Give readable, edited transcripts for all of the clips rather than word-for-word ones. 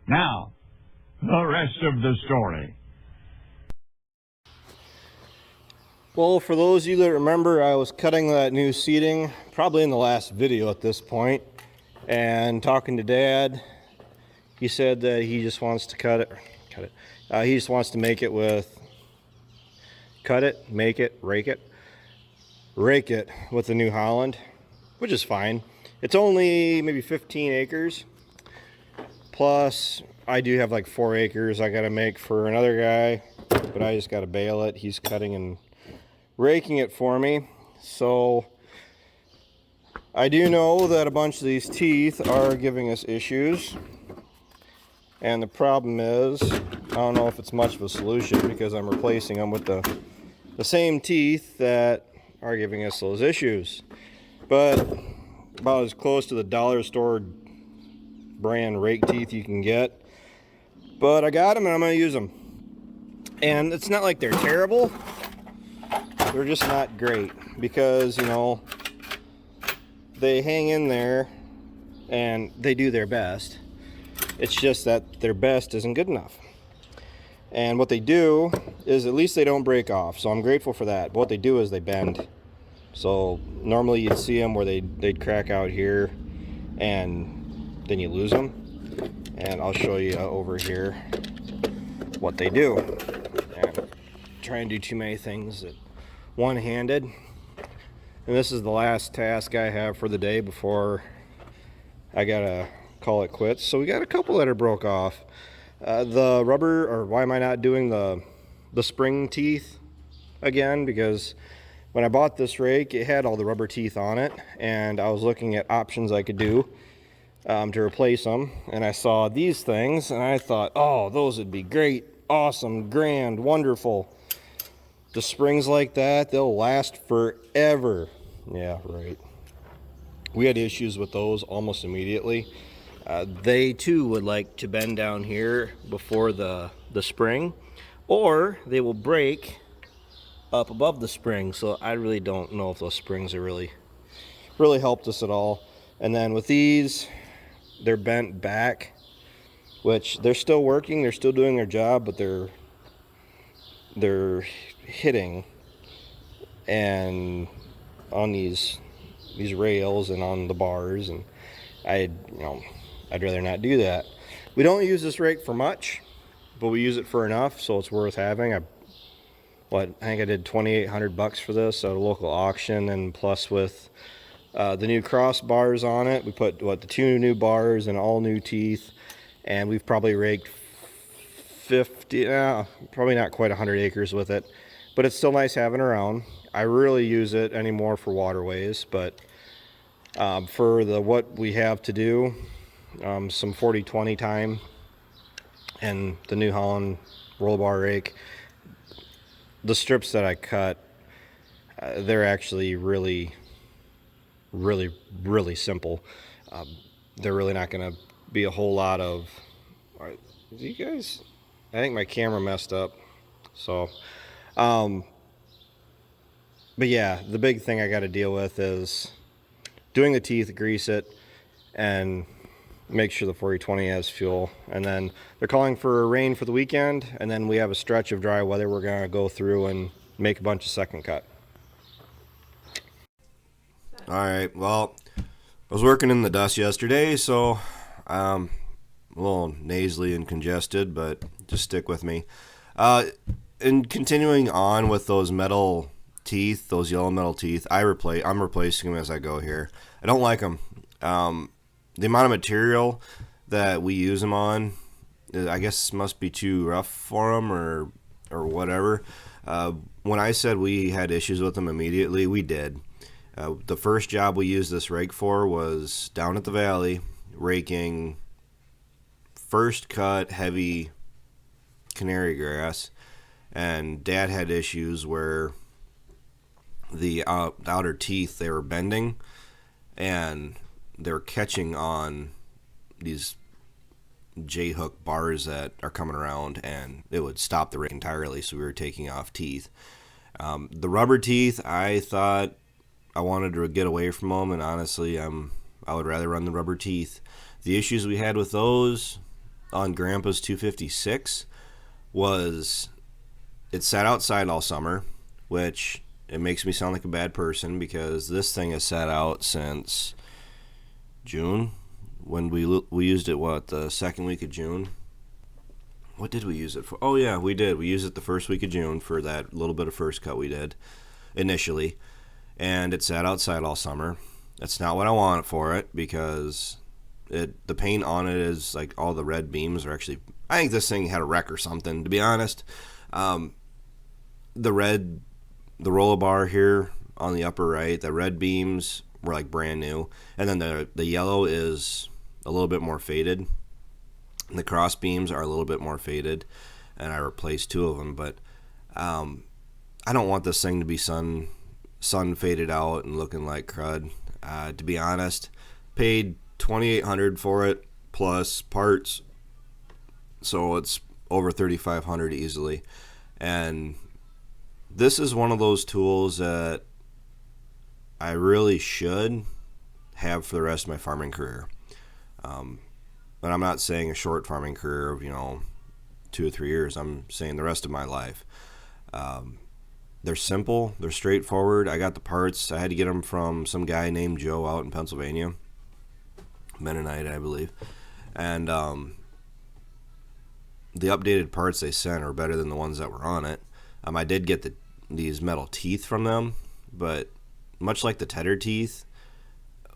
Now, the rest of the story. Well, for those of you that remember, I was cutting that new seating probably in the last video at this point, and talking to Dad, he said that he just wants to he just wants to make it with rake it with the New Holland, which is fine. It's only maybe 15 acres. Plus, I do have like 4 acres I gotta make for another guy, but I just gotta bale it. He's cutting and raking it for me. So I do know that a bunch of these teeth are giving us issues. And the problem is, I don't know if it's much of a solution because I'm replacing them with the same teeth that are giving us those issues. But about as close to the dollar store brand rake teeth you can get. But I got them and I'm going to use them. And it's not like they're terrible. They're just not great because, you know, they hang in there and they do their best. It's just that their best isn't good enough. And what they do is at least they don't break off. So I'm grateful for that. But what they do is they bend. So normally you'd see them where they'd crack out here and then you lose them. And I'll show you over here what they do. And try and do too many things at one-handed. And this is the last task I have for the day before I gotta call it quits. So we got a couple that are broke off. The rubber, or why am I not doing the spring teeth again? Because when I bought this rake, it had all the rubber teeth on it, and I was looking at options I could do to replace them. And I saw these things, and I thought, oh, those would be great, awesome, grand, wonderful. The springs like that, they'll last forever. Yeah, right. We had issues with those almost immediately. They too would like to bend down here before the spring, or they will break up above the spring. So I really don't know if those springs are really helped us at all. And then with these, they're bent back, which they're still working, they're still doing their job, but they're hitting and on these rails and on the bars, and I'd rather not do that. We don't use this rake for much, but we use it for enough, so it's worth having. I think I did $2,800 for this at a local auction, and plus with the new crossbars on it, we put the 2 new bars and all new teeth, and we've probably raked 50, probably not quite 100 acres with it, but it's still nice having around. I really use it anymore for waterways, but for what we have to do, some 40-20 time and the New Holland roll bar rake, the strips that I cut, they're actually really simple. They're really not going to be a whole lot of, you guys, I think my camera messed up, so but yeah, the big thing I got to deal with is doing the teeth, grease it, and make sure the 40-20 has fuel. And then they're calling for rain for the weekend, and then we have a stretch of dry weather we're going to go through and make a bunch of second cut. Alright, well, I was working in the dust yesterday, so a little nasally and congested, but just stick with me. And continuing on with those metal teeth, those yellow metal teeth, I'm replacing them as I go here. I don't like them. The amount of material that we use them on, I guess must be too rough for them or whatever. When I said we had issues with them immediately, we did. The first job we used this rake for was down at the valley, raking first cut heavy canary grass, and Dad had issues where the outer teeth, they were bending and they were catching on these J-hook bars that are coming around, and it would stop the rake entirely, so we were taking off teeth. The rubber teeth, I thought I wanted to get away from them, and honestly I would rather run the rubber teeth. The issues we had with those, on Grandpa's 256 was it sat outside all summer, which it makes me sound like a bad person because this thing has sat out since June when we used it, the second week of June. What did we use it for? Oh yeah, we did. We used it the first week of June for that little bit of first cut we did initially, and it sat outside all summer. That's not what I want for it because the paint on it is like all the red beams are actually. I think this thing had a wreck or something, to be honest. The roller bar here on the upper right, the red beams were like brand new, and then the yellow is a little bit more faded. The cross beams are a little bit more faded, and I replaced 2 of them. But I don't want this thing to be sun faded out and looking like crud. To be honest, paid $2,800 for it plus parts, so it's over $3,500 easily. And this is one of those tools that I really should have for the rest of my farming career. But I'm not saying a short farming career of 2 or 3 years. I'm saying the rest of my life. They're simple. They're straightforward. I got the parts. I had to get them from some guy named Joe out in Pennsylvania. Mennonite, I believe. And the updated parts they sent are better than the ones that were on it. I did get these metal teeth from them, but much like the tedder teeth,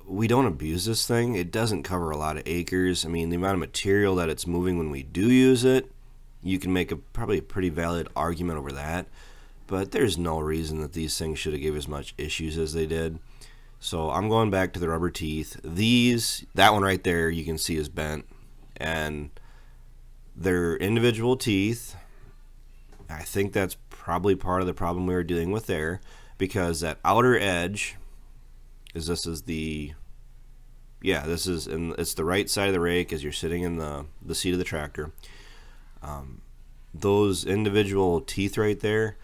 we don't abuse this thing. It doesn't cover a lot of acres. I mean, the amount of material that it's moving when we do use it, you can make probably a pretty valid argument over that. But there's no reason that these things should have given as much issues as they did. So I'm going back to the rubber teeth. That one right there you can see is bent. And they're individual teeth. I think that's probably part of the problem we were dealing with there. Because that outer edge it's the right side of the rake as you're sitting in the seat of the tractor. Those individual teeth right there,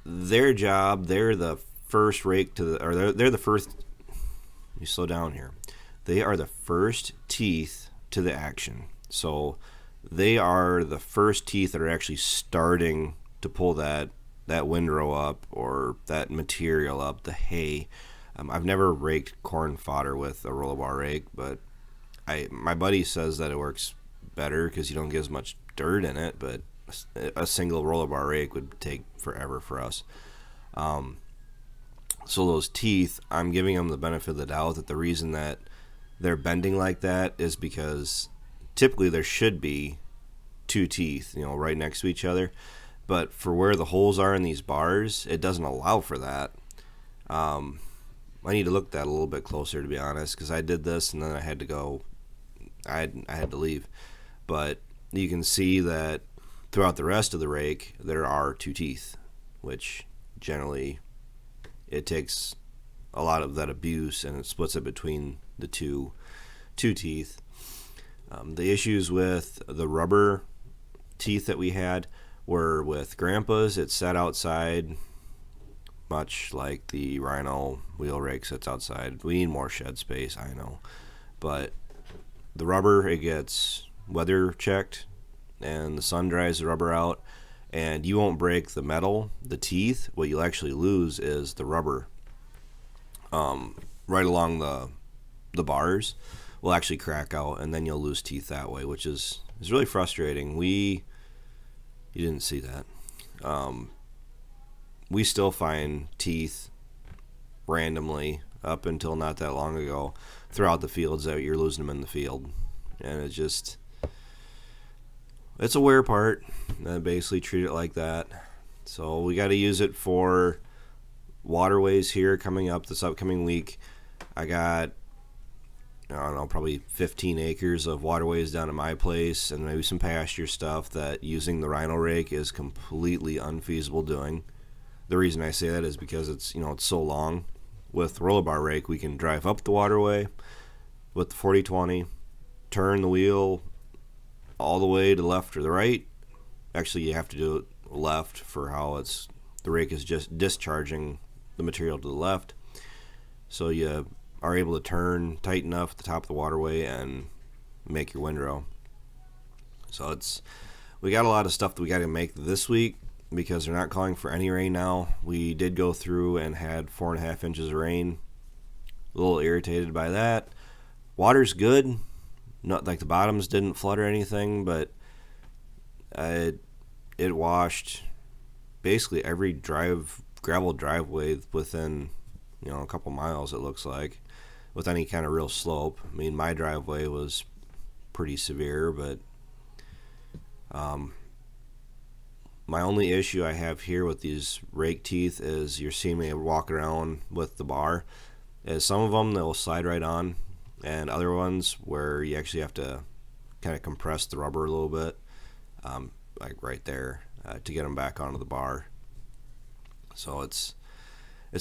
their job, they're the first rake they're the first. Let me slow down here. They are the first teeth to the action. So they are the first teeth that are actually starting to pull that windrow up or that material up, the hay. I've never raked corn fodder with a roller bar rake, but my buddy says that it works better because you don't get as much dirt in it, but a single roller bar rake would take forever for us. So those teeth, I'm giving them the benefit of the doubt that the reason that they're bending like that is because typically there should be 2 teeth, right next to each other. But for where the holes are in these bars, it doesn't allow for that. I need to look at that a little bit closer, to be honest, because I did this and then I had to go. I had to leave. But you can see that throughout the rest of the rake, there are 2 teeth, which generally it takes a lot of that abuse and it splits it between the two teeth. The issues with the rubber teeth that we had were with Grandpa's. It sat outside, much like the Rhino wheel rake sits outside. We need more shed space, I know. But the rubber, it gets weather checked, and the sun dries the rubber out, and you won't break the metal, the teeth. What you'll actually lose is the rubber. Right along the bars will actually crack out, and then you'll lose teeth that way, which is really frustrating. You didn't see that. We still find teeth randomly up until not that long ago throughout the fields that you're losing them in the field. And it's a wear part. I basically treat it like that. So we got to use it for waterways here coming up this upcoming week. I got, I don't know, probably 15 acres of waterways down at my place and maybe some pasture stuff that using the Rhino rake is completely unfeasible doing. The reason I say that is because it's so long. With roller bar rake, we can drive up the waterway with the 40-20, turn the wheel all the way to the left or the right. Actually, you have to do it left for how the rake is just discharging the material to the left. So you are able to turn tight enough at the top of the waterway and make your windrow. So we got a lot of stuff that we got to make this week because they're not calling for any rain now. We did go through and had 4.5 inches of rain. A little irritated by that. Water's good. Not like the bottoms didn't flood or anything, but it washed basically every gravel driveway within a couple miles, it looks like, with any kind of real slope. I mean, my driveway was pretty severe, but my only issue I have here with these rake teeth is you're seeing me walk around with the bar, is some of them they'll slide right on, and other ones where you actually have to kind of compress the rubber a little bit, like right there, to get them back onto the bar. So it's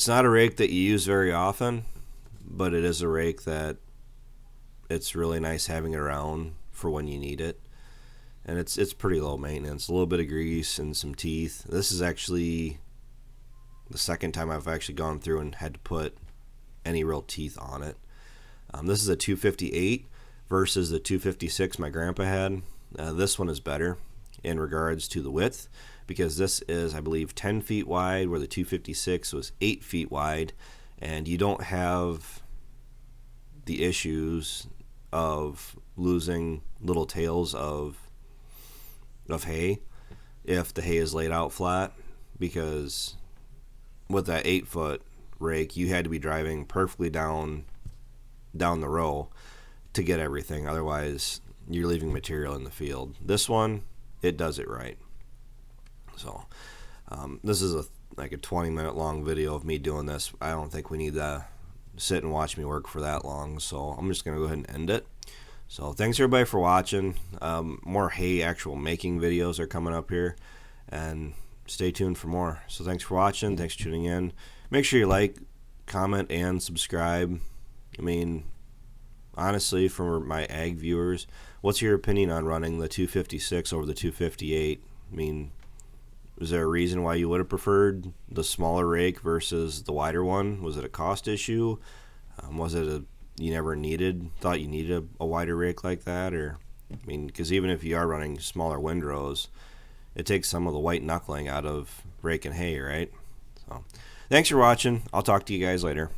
not a rake that you use very often, but it is a rake that it's really nice having it around for when you need it. And it's pretty low maintenance. A little bit of grease and some teeth. This is actually the second time I've actually gone through and had to put any real teeth on it. This is a 258 versus the 256 my grandpa had. This one is better in regards to the width, because this is, I believe, 10 feet wide, where the 256 was 8 feet wide, and you don't have the issues of losing little tails of hay if the hay is laid out flat, because with that 8-foot rake you had to be driving perfectly down the row to get everything, otherwise you're leaving material in the field. This one, it does it right. So this is like a 20-minute long video of me doing this. I don't think we need to sit and watch me work for that long, so I'm just gonna go ahead and end it. So thanks everybody for watching. More hay actual making videos are coming up here, and stay tuned for more. So thanks for watching. Thanks for tuning in. Make sure you like, comment, and subscribe. I mean, honestly, for my ag viewers, what's your opinion on running the 256 over the 258? I mean, was there a reason why you would have preferred the smaller rake versus the wider one? Was it a cost issue? Was it you never thought you needed a wider rake like that? Or, I mean, because even if you are running smaller windrows, it takes some of the white knuckling out of raking hay, right? So, thanks for watching. I'll talk to you guys later.